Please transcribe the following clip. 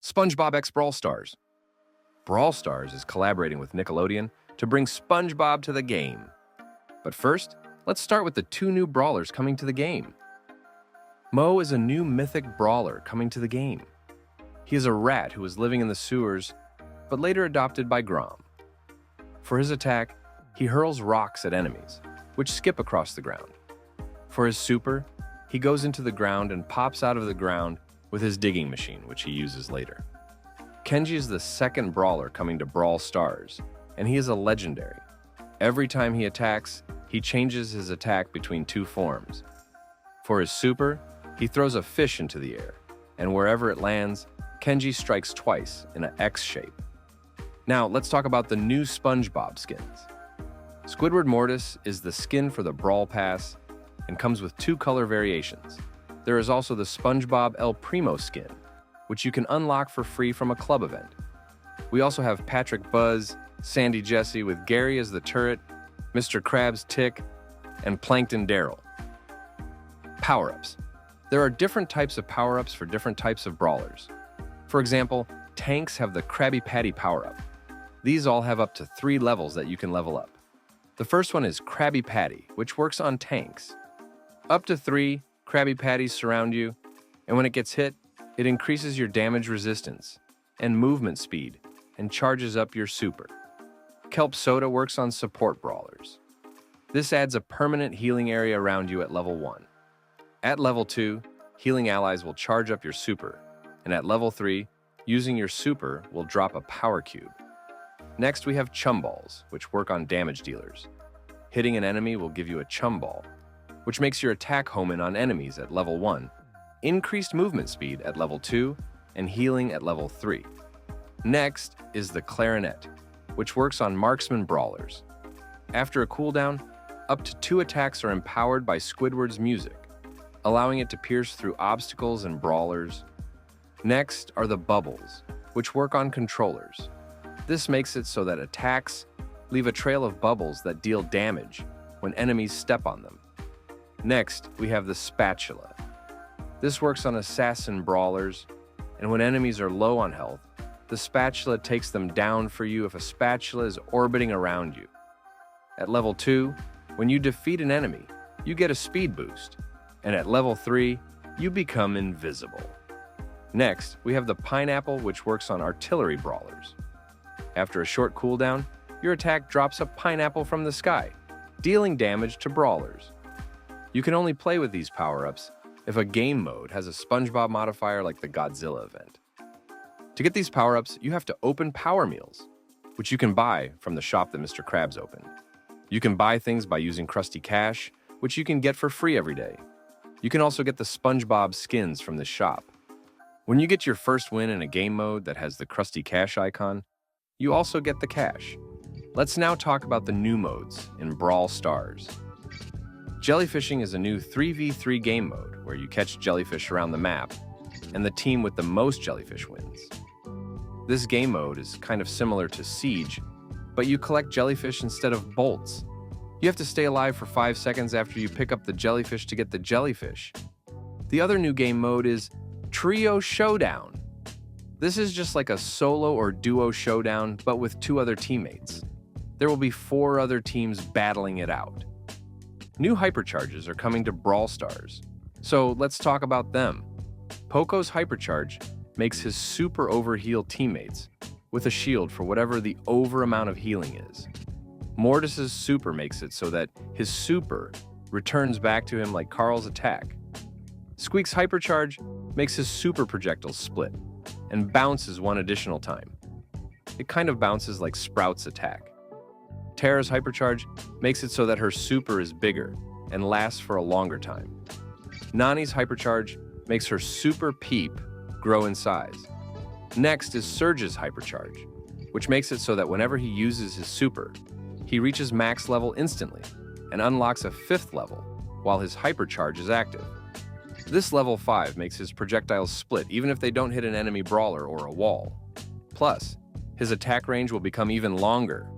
SpongeBob X Brawl Stars. Brawl Stars is collaborating with Nickelodeon to bring SpongeBob to the game. But first, let's start with the two new brawlers coming to the game. Mo is a new mythic brawler coming to the game. He is a rat who was living in the sewers, but later adopted by Grom. For his attack, he hurls rocks at enemies, which skip across the ground. For his super, he goes into the ground and pops out of the ground with his digging machine, which he uses later. Kenji is the second brawler coming to Brawl Stars, and he is a legendary. Every time he attacks, he changes his attack between two forms. For his super, he throws a fish into the air, and wherever it lands, Kenji strikes twice in an X shape. Now, let's talk about the new SpongeBob skins. Squidward Mortis is the skin for the Brawl Pass and comes with two color variations. There is also the SpongeBob El Primo skin, which you can unlock for free from a club event. We also have Patrick Buzz, Sandy Jesse with Gary as the turret, Mr. Krabs Tick, and Plankton Daryl. Power-ups. There are different types of power-ups for different types of brawlers. For example, tanks have the Krabby Patty power-up. These all have up to 3 levels that you can level up. The first one is Krabby Patty, which works on tanks. Up to 3 Krabby Patties surround you, and when it gets hit, it increases your damage resistance and movement speed and charges up your super. Kelp Soda works on support brawlers. This adds a permanent healing area around you at level 1. At level 2, healing allies will charge up your super, and at level 3, using your super will drop a power cube. Next, we have Chum Balls, which work on damage dealers. Hitting an enemy will give you a Chum Ball, which makes your attack home in on enemies at level 1, increased movement speed at level 2, and healing at level 3. Next is the Clarinet, which works on marksman brawlers. After a cooldown, up to 2 attacks are empowered by Squidward's music, allowing it to pierce through obstacles and brawlers. Next are the Bubbles, which work on controllers. This makes it so that attacks leave a trail of bubbles that deal damage when enemies step on them. Next, we have the Spatula. This works on assassin brawlers, and when enemies are low on health, the spatula takes them down for you if a spatula is orbiting around you. At level 2, when you defeat an enemy, you get a speed boost, and at level 3, you become invisible. Next, we have the Pineapple, which works on artillery brawlers. After a short cooldown, your attack drops a pineapple from the sky, dealing damage to brawlers. You can only play with these power-ups if a game mode has a SpongeBob modifier like the Godzilla event. To get these power-ups, you have to open Power Meals, which you can buy from the shop that Mr. Krabs opened. You can buy things by using Krusty Cash, which you can get for free every day. You can also get the SpongeBob skins from this shop. When you get your first win in a game mode that has the Krusty Cash icon, you also get the cash. Let's now talk about the new modes in Brawl Stars. Jellyfishing is a new 3v3 game mode where you catch jellyfish around the map, and the team with the most jellyfish wins. This game mode is kind of similar to Siege, but you collect jellyfish instead of bolts. You have to stay alive for 5 seconds after you pick up the jellyfish to get the jellyfish. The other new game mode is Trio Showdown. This is just like a solo or duo showdown, but with 2 other teammates. There will be 4 other teams battling it out. New hypercharges are coming to Brawl Stars, so let's talk about them. Poco's hypercharge makes his super overheal teammates with a shield for whatever the over amount of healing is. Mortis's super makes it so that his super returns back to him like Carl's attack. Squeak's hypercharge makes his super projectiles split and bounces 1 additional time. It kind of bounces like Sprout's attack. Tara's hypercharge makes it so that her super is bigger and lasts for a longer time. Nani's hypercharge makes her super peep grow in size. Next is Surge's hypercharge, which makes it so that whenever he uses his super, he reaches max level instantly and unlocks a 5th level while his hypercharge is active. This level 5 makes his projectiles split even if they don't hit an enemy brawler or a wall. Plus, his attack range will become even longer